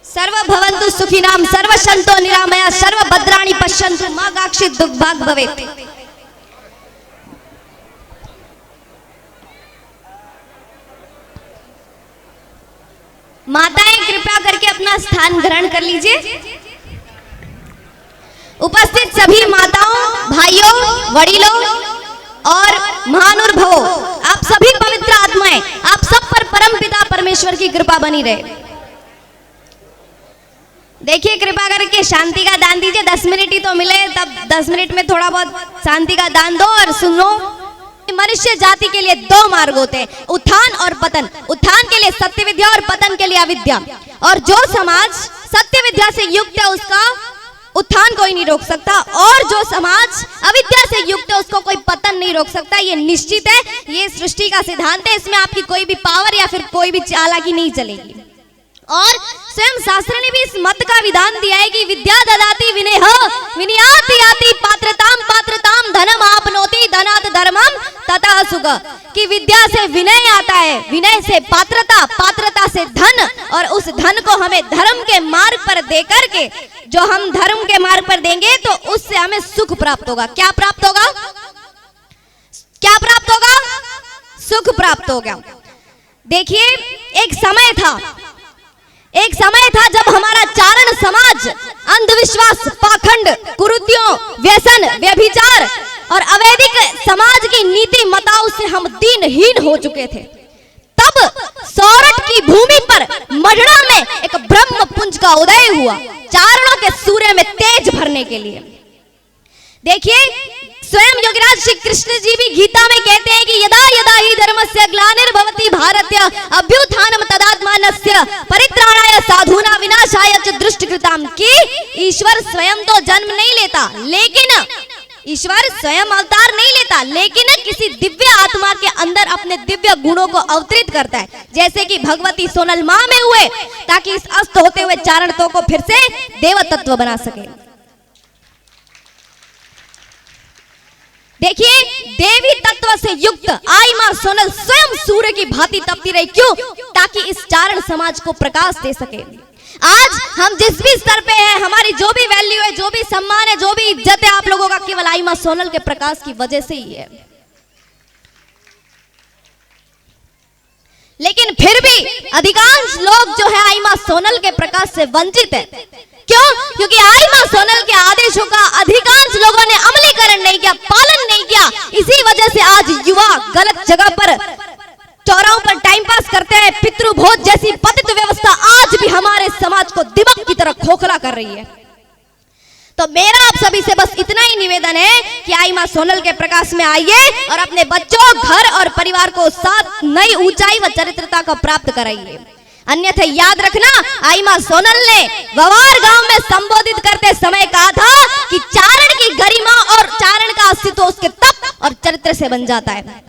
सर्वभवन्तु सुखिनां सर्वसन्तो निरामया सर्वभद्राणि पश्यन्तु मा काक्षित् दुर्भाग् भवेत्। माताएं कृपया करके अपना स्थान ग्रहण कर लीजिए। उपस्थित सभी माताओं, भाइयों, वडीलों और महानुभावों, आप सभी पवित्र आत्माएं, आप सब पर परम पिता परमेश्वर की कृपा बनी रहे। देखिए, कृपा करके शांति का दान दीजिए। 10 मिनट ही तो मिले, तब 10 मिनट में थोड़ा बहुत शांति का दान दो और सुनो। मनुष्य जाति के लिए 2 मार्ग होते हैं, उत्थान और पतन। उत्थान के लिए सत्य विद्या और पतन के लिए अविद्या। और जो समाज सत्य विद्या से युक्त है उसका उत्थान कोई नहीं रोक सकता, और जो समाज अविद्या से युक्त है उसको कोई पतन नहीं रोक सकता। ये निश्चित है, ये सृष्टि का सिद्धांत है। इसमें आपकी कोई भी पावर या फिर कोई भी चालाकी नहीं चलेगी। और स्वयं शास्त्र ने भी इस मत का विधान दिया है कि विद्या ददाति विनयः विनयाति याति पात्रताम पात्रताम धनम आपनोति धनात् धर्मम ततः सुख। कि विद्या से विनय आता है, विनय से पात्रता, पात्रता से धन, और उस धन को हमें धर्म के मार्ग पर दे करके, जो हम धर्म के मार्ग पर देंगे तो उससे हमें सुख प्राप्त होगा। क्या प्राप्त होगा? क्या प्राप्त होगा? सुख प्राप्त होगा। देखिए, एक समय था जब हमारा चारण समाज अंधविश्वास, पाखंड, कुरीतियों, व्यसन, व्यभिचार और अवैधिक समाज की नीति मताओं से हम दीनहीन हो चुके थे। तब सौरठ की भूमि पर मढ़ड़ा में एक ब्रह्म पुंज का उदय हुआ, चारणों के सूर्य में तेज भरने के लिए। देखिए, स्वयं योगीराज श्री कृष्ण जी भी गीता में कहते हैं कि यदा यदा ही धर्मस्य ग्लानिर्भवति भारतस्य अभ्युत्थानं तदात्मानस्य परित्राणाय साधूनां विनाशाय च दुष्टकृताम्। कि ईश्वर स्वयं तो जन्म नहीं लेता, लेकिन ईश्वर स्वयं अवतार नहीं लेता, लेकिन किसी दिव्य आत्मा के अंदर अपने दिव्य गुणों को अवतरित करता है, जैसे कि भगवती सोनल मां में हुए, ताकि इस अस्त होते हुए चारणों को फिर से देव तत्व बना सके। देखिए, देवी तत्व से युक्त आई मां सोनल स्वयं सूर्य की भांति तपती रही। क्यों? ताकि इस चारण समाज को प्रकाश दे सके। आज हम जिस भी स्तर पे हैं, हमारी जो भी वैल्यू है, जो भी सम्मान है, जो भी इज्जत है, आप लोगों का केवल आई मां सोनल के प्रकाश की वजह से ही है। लेकिन फिर भी अधिकांश लोग जो है आई मां सोनल के प्रकाश से वंचित है। क्यों? क्योंकि आई मां सोनल के आदेशों का अधिकांश लोगों ने अमलीकरण नहीं किया, पालन नहीं किया। इसी वजह से आज युवा गलत जगह पर चौराहों पर टाइम पास करते हैं। पितृभोज जैसी पतित व्यवस्था आज भी हमारे समाज को दिमाग की तरह खोखला कर रही है। तो मेरा आप सभी से बस इतना ही निवेदन है कि आई मां सोनल के प्रकाश में आइए और अपने बच्चों, घर और परिवार को साथ नई ऊंचाई व चरित्रता को प्राप्त कराइए। अन्यथा याद रखना, आई मां सोनल ने गवार गांव में संबोधित करते समय कहा था कि चारण की गरिमा और चारण का अस्तित्व उसके तप और चरित्र से बन जाता है।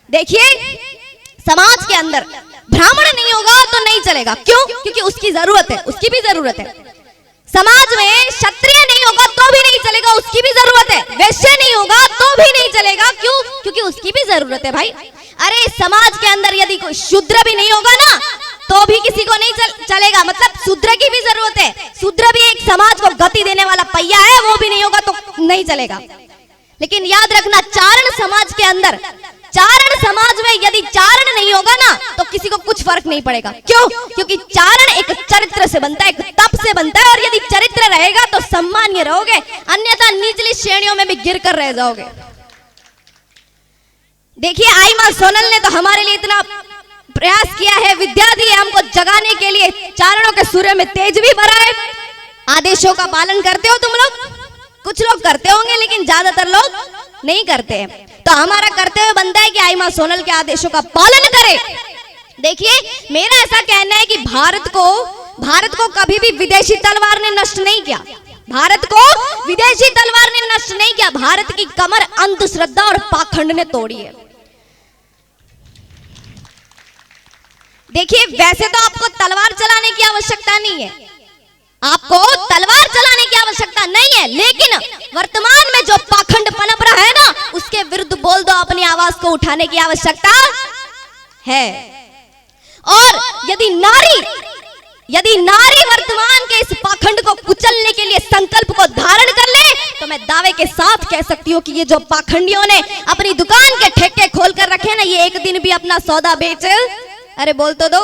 देखिए, समाज के अंदर ब्राह्मण नहीं होगा तो नहीं चलेगा। क्यों? क्योंकि उसकी जरूरत है, उसकी भी जरूरत है। समाज में क्षत्रिय नहीं होगा तो भी नहीं चलेगा, उसकी भी जरूरत है। वैश्य नहीं होगा तो भी नहीं चलेगा। क्यों? क्योंकि उसकी भी जरूरत है। भाई, अरे समाज के अंदर यदि कोई शूद्र भी नहीं होगा ना, तो भी किसी को नहीं चलेगा। मतलब शूद्र की भी जरूरत है। शूद्र भी एक समाज को गति देने वाला पहिया है, वो भी नहीं होगा तो नहीं चलेगा। लेकिन याद रखना, चारण समाज के अंदर, चारण समाज में यदि चारण नहीं होगा ना, तो किसी को कुछ फर्क नहीं पड़ेगा। क्यों? क्योंकि चारण एक चरित्र से बनता है, एक तप से बनता है, और यदि चरित्र रहेगा तो सम्मान्य रहोगे, अन्यथा निचली श्रेणियों में भी गिर कर रह जाओगे। देखिए, आई मां सोनल ने तो हमारे लिए इतना प्रयास किया है, विद्या दी है हमको जगाने के लिए, चारणों के सूर्य में तेज भी भरा है। आदेशों का पालन करते हो तुम लोग? कुछ लोग करते होंगे, लेकिन ज्यादातर लोग नहीं करते हैं। तो हमारा कर्तव्य बनता है कि आई मां सोनल के आदेशों का पालन करें। देखिए, मेरा ऐसा कहना है कि भारत को कभी भी विदेशी तलवार ने नष्ट नहीं किया। भारत को विदेशी तलवार ने नष्ट नहीं किया। भारत की कमर अंधश्रद्धा और पाखंड ने तोड़ी है। देखिए, वैसे तो आपको तलवार चलाने की आवश्यकता नहीं है, आपको तलवार चलाने की आवश्यकता नहीं है, लेकिन वर्तमान में जो पाखंड पनप रहा है ना, उसके विरुद्ध बोल दो, अपनी आवाज को उठाने की आवश्यकता है। और यदि नारी यदि नारी वर्तमान के इस पाखंड को कुचलने के लिए संकल्प को धारण कर ले तो मैं दावे के साथ कह सकती हूँ कि ये जो पाखंडियों ने अपनी दुकान के ठेके खोल कर रखे ना, ये एक दिन भी अपना सौदा बेच, अरे बोल तो दो,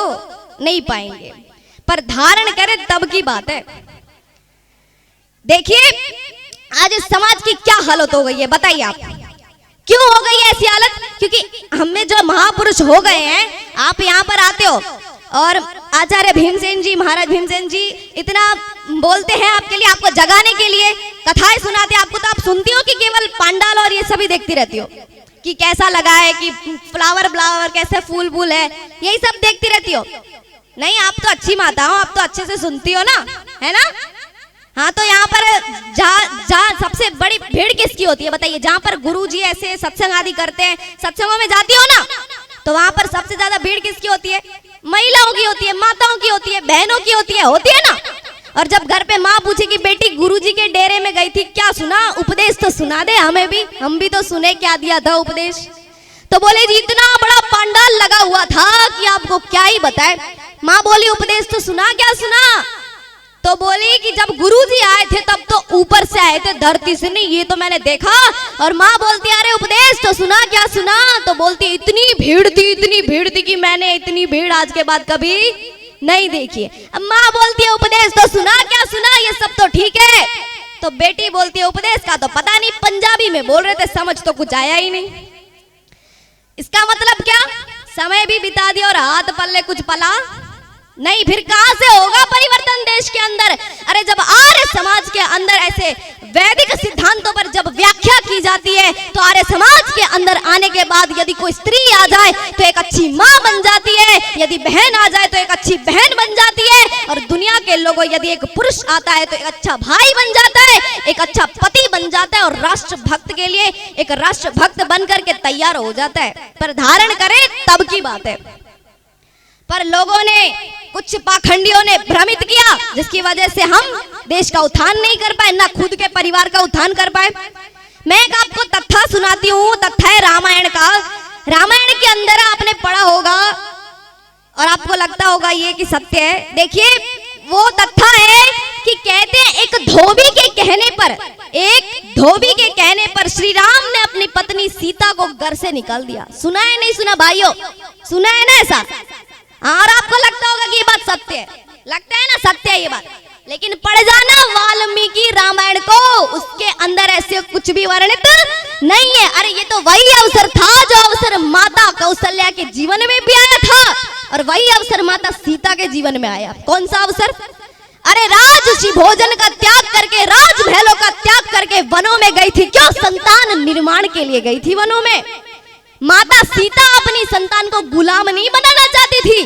नहीं पाएंगे। पर धारण करे तब की बात है। देखिए आज इस समाज की क्या हालत हो गई है, बताइए आप, क्यों हो गई है ऐसी हालत? क्योंकि हमें जो महापुरुष हो गए हैं, आप यहाँ पर आते हो और आचार्य भीमसेन जी, महाराज भीमसेन जी इतना बोलते हैं आपके लिए, आपको जगाने के लिए कथाएं सुनाते हैं आपको, तो आप सुनती हो कि केवल पांडाल और ये सभी देखती रहती हो कि कैसा लगा है, कि फ्लावर फ्लावर कैसे फूल फूल है, यही सब देखती रहती हो? नहीं, आप तो अच्छी माता हो, आप तो अच्छे से सुनती हो ना, है ना? हाँ, तो यहाँ पर जहाँ सबसे बड़ी भीड़ किसकी होती है बताइए? जहाँ पर गुरुजी ऐसे सत्संग आदि करते हैं, सत्संगों में जाती हो ना, तो वहां पर सबसे ज्यादा भीड़ किसकी होती है? महिलाओं की होती है, माताओं की होती है, बहनों की होती है ना? और जब घर पे माँ पूछे कि बेटी गुरुजी के डेरे में गई थी, क्या सुना? उपदेश तो सुना दे हमें भी, हम भी तो सुने क्या दिया था उपदेश। तो बोले जी इतना बड़ा पंडाल लगा हुआ था कि आपको क्या ही बताए। माँ बोली उपदेश तो सुना, क्या सुना? तो बोली कि जब गुरुजी आए थे तब तो ऊपर से आए थे, धरती से नहीं, ये तो मैंने देखा। और माँ बोलती अरे उपदेश तो सुना, क्या सुना? तो बोलती इतनी भीड़ थी कि मैंने इतनी भीड़ आज के बाद कभी नहीं देखी। अब माँ बोलती है उपदेश तो सुना, क्या सुना? ये सब तो ठीक है। तो बेटी बोलती है उपदेश का तो पता नहीं, पंजाबी में बोल रहे थे, समझ तो कुछ आया ही नहीं। इसका मतलब क्या? समय भी बिता दिया और हाथ पल्ले कुछ पला नहीं, फिर कहां से होगा परिवर्तन देश के अंदर? अरे जब आर्य समाज के अंदर ऐसे वैदिक सिद्धांतों पर जब व्याख्या की जाती है, तो आर्य समाज के अंदर आने के बाद यदि कोई स्त्री आ जाए तो एक अच्छी माँ बन जाती है, यदि बहन आ जाए तो एक अच्छी बहन बन जाती है, और दुनिया के लोगों यदि एक पुरुष आता है तो एक अच्छा भाई बन जाता है, एक अच्छा पति बन जाता है, और राष्ट्रभक्त के लिए एक राष्ट्रभक्त बन करके तैयार हो जाता है। पर धारण करे तब की बात है। पर लोगों ने, कुछ पाखंडियों ने भ्रमित किया, जिसकी वजह से हम देश का उत्थान नहीं कर पाए, ना खुद के परिवार का उत्थान कर पाए। मैं एक आपको तथ्य सुनाती हूँ, तथ्य है रामायण का। रामायण के अंदर आपने पढ़ा होगा और आपको लगता होगा ये कि सत्य है। देखिए वो तथ्य है कि कहते हैं एक धोबी के कहने पर श्री राम ने अपनी पत्नी सीता को घर से निकाल दिया। सुना है नहीं सुना भाइयों? सुना है ना ऐसा? और आपको लगता होगा कि ये बात सत्य है, लगता है ना सत्य है ये बात, लेकिन पढ़ जाना वाल्मीकि रामायण को, उसके अंदर ऐसे कुछ भी वर्णित नहीं है। अरे ये तो वही अवसर था जो अवसर माता कौशल्या के जीवन में भी आया था, और वही अवसर माता सीता के जीवन में आया। कौन सा अवसर? अरे राजसी भोजन का त्याग करके, राजमहलों का त्याग करके वनों में गई थी। क्यों? संतान निर्माण के लिए गई थी वनों में। माता सीता अपनी संतान को गुलाम नहीं बनाना चाहती थी,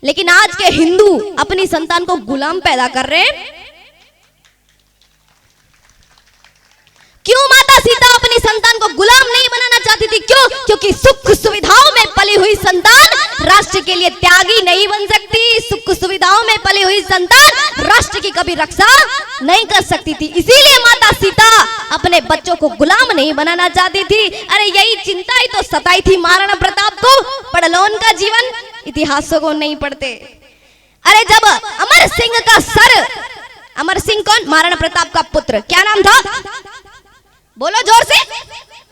लेकिन आज के हिंदू अपनी संतान को गुलाम पैदा कर रहे हैं। क्यों माता सीता अपनी संतान को गुलाम नहीं बनाना चाहती थी? क्यों? क्योंकि सुख सुविधाओं में पली हुई संतान राष्ट्र के लिए त्यागी नहीं बन सकती। सुख सुविधाओं में पली हुई संतान राष्ट्र की कभी रक्षा नहीं कर सकती थी। इसीलिए माता सीता अपने बच्चों को गुलाम नहीं बनाना चाहती थी। अरे यही चिंता ही तो सताई थी महाराणा प्रताप को। पढ़ लो उनका जीवन, इतिहासों को नहीं पढ़ते। अरे जब अमर सिंह का सर, अमर सिंह कौन? महाराणा प्रताप का पुत्र, क्या नाम था? बोलो जोर से।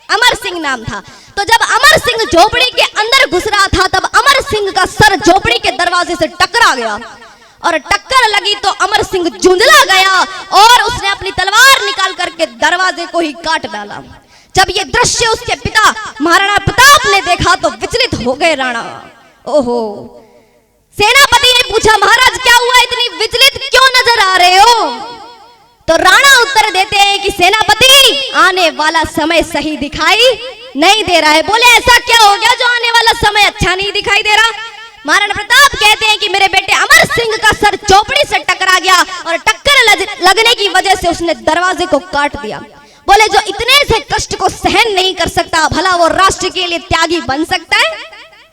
अमर सिंह नाम था। तो जब अमर सिंह झोपड़ी के अंदर घुस रहा था, तब अमर सिंह का सर झोपड़ी के दरवाजे से टकरा गया, और टक्कर लगी तो अमर सिंह झुंझला गया और उसने अपनी तलवार निकाल करके दरवाजे को ही काट डाला। जब ये दृश्य उसके पिता महाराणा प्रताप ने देखा तो विचलित हो गए राणा। ओहो, सेनापति ने पूछा महाराज क्या हुआ, इतनी विचलित क्यों नजर आ रहे हो? तो राणा उत्तर देते हैं कि सेनापति, आने वाला समय सही दिखाई नहीं दे रहा है। बोले ऐसा क्या हो गया जो आने वाला समय अच्छा नहीं दिखाई दे रहा? महाराणा प्रताप कहते हैं कि मेरे बेटे अमर सिंह का सर चौपड़ी से टकरा गया और टक्कर लगने की वजह से उसने दरवाजे को काट दिया। बोले जो इतने से कष्ट को सहन नहीं कर सकता, भला वो राष्ट्र के लिए त्यागी बन सकता है?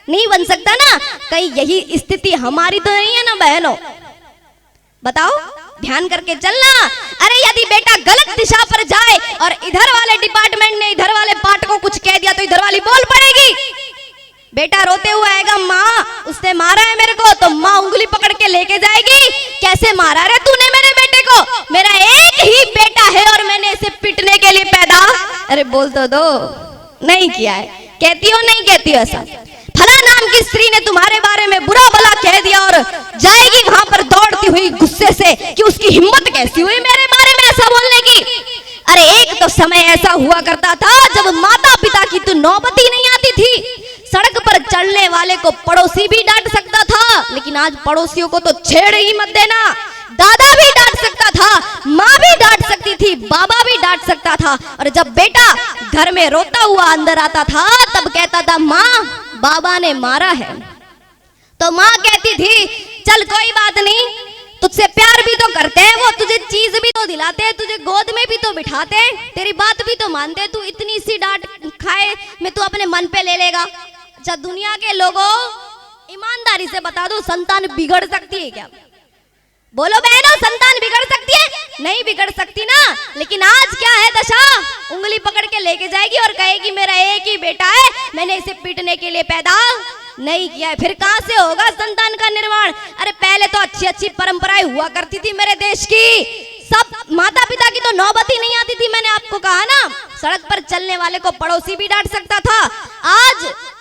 नहीं बन सकता ना। कहीं यही स्थिति हमारी तो नहीं है ना बहनों? बताओ, ध्यान करके चलना। अरे यदि बेटा गलत दिशा पर जाए और इधर वाले डिपार्टमेंट ने इधर वाले पार्ट को कुछ कह दिया तो इधर वाली बोल पड़ेगी। बेटा रोते हुए आएगा, माँ उसने मारा है मेरे को, तो माँ उंगली पकड़ के लेके जाएगी, कैसे मारा रे तूने मेरे बेटे को, मेरा एक ही बेटा है और मैंने इसे पीटने के लिए पैदा, अरे बोल तो दो, नहीं किया है, कहती हो नहीं कहती हो ऐसा, फला नाम की स्त्री ने तुम्हारे बारे में बुरा भला कह दिया और जाएगी वहां पर दौड़ती हुई गुस्से से कि उसकी हिम्मत कैसी हुई मेरे बारे में ऐसा बोलने की। अरे एक तो समय ऐसा हुआ करता था जब माता पिता की तो नौबत ही नहीं आती थी, सड़क पर चलने वाले को पड़ोसी भी डांट सकता था, लेकिन आज पड़ोसियों को तो छेड़ ही मत देना, दादा भी डांट सकता था, माँ भी डांट सकती थी, बाबा भी डांट सकता था, और जब बेटा घर में रोता हुआ अंदर आता था तब कहता था माँ बाबा ने मारा है, तो माँ कहती थी चल कोई बात नहीं, तुझसे प्यार भी तो करते हैं वो, तुझे चीज भी तो दिलाते हैं, तुझे गोद में भी तो बिठाते हैं, तेरी बात भी तो मानते हैं, तू इतनी सी डांट खाए में तू अपने मन पे ले लेगा। अच्छा दुनिया के लोगों ईमानदारी से बता दो, संतान बिगड़ सकती है क्या? बोलो बहनों, संतान बिगड़ सकती है? नहीं बिगड़ सकती ना, लेकिन आज क्या है दशा, उंगली पकड़ के लेके जाएगी और कहेगी मेरा एक ही बेटा है, मैंने इसे पीटने के लिए पैदा नहीं किया है, फिर कहां से होगा संतान का निर्माण? अरे पहले तो अच्छी अच्छी परंपराएं हुआ करती थी मेरे देश की, सब माता पिता की तो नौबत ही नहीं आती थी, मैंने आपको कहा ना, सड़क पर चलने वाले को पड़ोसी भी डांट सकता था।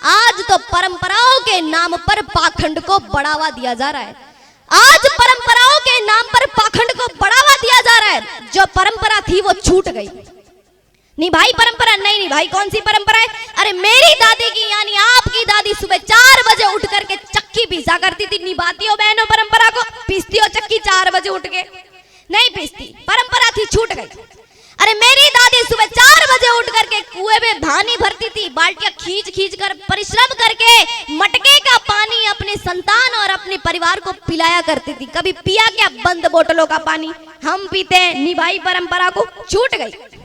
आज तो परंपराओं के नाम पर पाखंड को बढ़ावा दिया जा रहा है, आज परंपराओं के नाम पर पाखंड को बढ़ावा दिया जा रहा है, जो परंपरा थी वो छूट गई, निभाई परंपरा नहीं निभाई। कौन सी परंपरा है? अरे मेरी दादी की यानी आपकी दादी सुबह 4 बजे उठ करके चक्की पीसा करती थी, निभाती हो बहनों परंपरा को? पीसती हो चक्की 4 बजे उठ के? नहीं पीसती, परंपरा थी छूट गई। अरे मेरी दादी सुबह 4 बजे उठ करके कुएं में पानी भरती थी, बाल्टियां खींच खींच कर परिश्रम करके मटके का पानी अपने संतान और अपने परिवार को पिलाया करती थी। कभी पिया क्या बंद बोतलों का पानी? हम पीते हैं, निभाई परंपरा को छूट गई।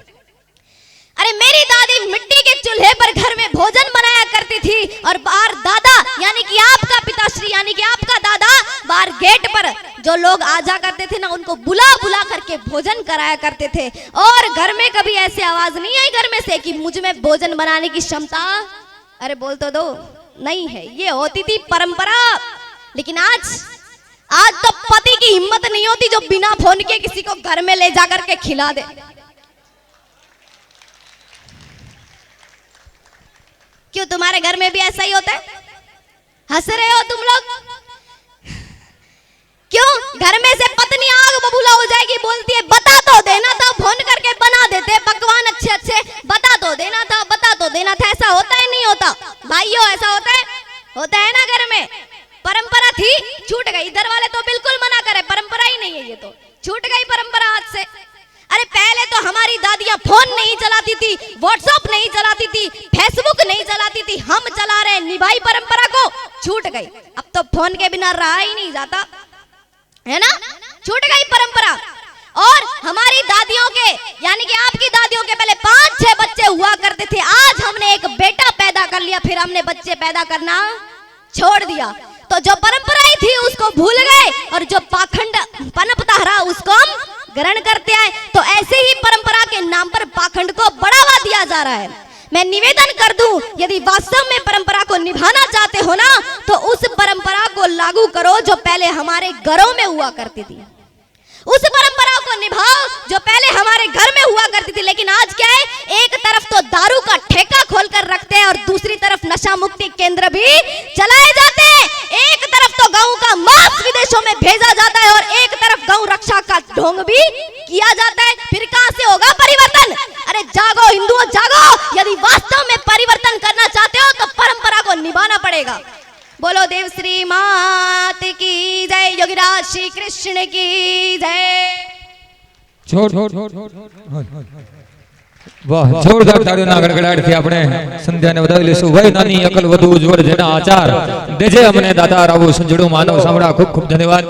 अरे मेरी दादी मिट्टी के चूल्हे पर घर में भोजन बनाया करती थी और बाहर दादा यानी कि आपका पिताश्री यानी कि आपका दादा बाहर गेट पर जो लोग आ जा करते थे ना, उनको बुला बुला करके भोजन कराया करते थे, और घर में कभी ऐसी आवाज नहीं आई घर में से कि मुझ में भोजन बनाने की क्षमता, अरे बोल तो दो, नहीं है, ये होती थी परंपरा। लेकिन आज तो पति की हिम्मत नहीं होती जो बिना फोन के किसी को घर में ले जा करके खिला दे। क्यों तुम्हारे घर में भी ऐसा ही होता है? हंस रहे हो तुम लोग? क्यों घर में से पत्नी आग बबूला हो जाएगी, बोलती है बता तो देना था, फोन करके बना देते पकवान अच्छे अच्छे, बता तो देना था, बता तो देना था। ऐसा होता है नहीं होता भाइयों? ऐसा होता है ना घर में? परंपरा थी छूट गई, इधर वाले तो बिल्कुल मना करे, परंपरा ही नहीं है, ये तो छूट गई परंपरा हाथ से। अरे पहले तो हमारी दादियां फोन नहीं चलाती थी, व्हाट्सएप नहीं चलाती थी, फेसबुक नहीं चलाती थी, हम चला रहे, निभाई परंपरा को छूट गई। अब तो फोन के बिना रहा ही नहीं जाता है ना, छूट गई परंपरा। और हमारी दादियों के यानी कि आपकी दादियों के पहले 5-6 बच्चे हुआ करते थे, आज हमने एक बेटा पैदा कर लिया, फिर हमने बच्चे पैदा करना छोड़ दिया। तो जो परंपराएं थी उसको भूल गए और जो पाखंड पनपता रहा उसको हम ग्रहण करते आए। तो ऐसे ही परंपरा के नाम पर पाखंड को बढ़ावा दिया जा रहा है। मैं निवेदन कर दूं, यदि वास्तव में परंपरा को निभाना चाहते हो ना, तो उस परंपरा को लागू करो जो पहले हमारे घरों में हुआ करती थी, उस परंपरा को निभाओ जो पहले हमारे घर में हुआ करती थी। लेकिन आज क्या है, एक तरफ तो दारू का ठेका खोलकर रखते हैं और दूसरी तरफ नशा मुक्ति केंद्र भी चलाए जाते हैं। एक तरफ तो गऊ का मांस विदेशों में भेजा जाता है और एक तरफ गौ रक्षा का ढोंग भी किया जाता है। फिर कहां से होगा परिवर्तन? अरे जागो हिंदुओं जागो, यदि वास्तव में परिवर्तन करना चाहते हो तो परंपरा को निभाना पड़ेगा। बोलो देव श्री मात की जय, योगीराज श्री कृष्ण की जय। वाह, जोरदार ताળીઓના ગડગડાટથી આપણે સંધ્યાને વધાવી લેશું। વય નાની અકલ વધુ ઉજ્જવળ જેના આચાર દેજે અમને દાતા આવું સંજોડું માનવ સાંભળા। ખૂબ ખૂબ ધન્યવાદ।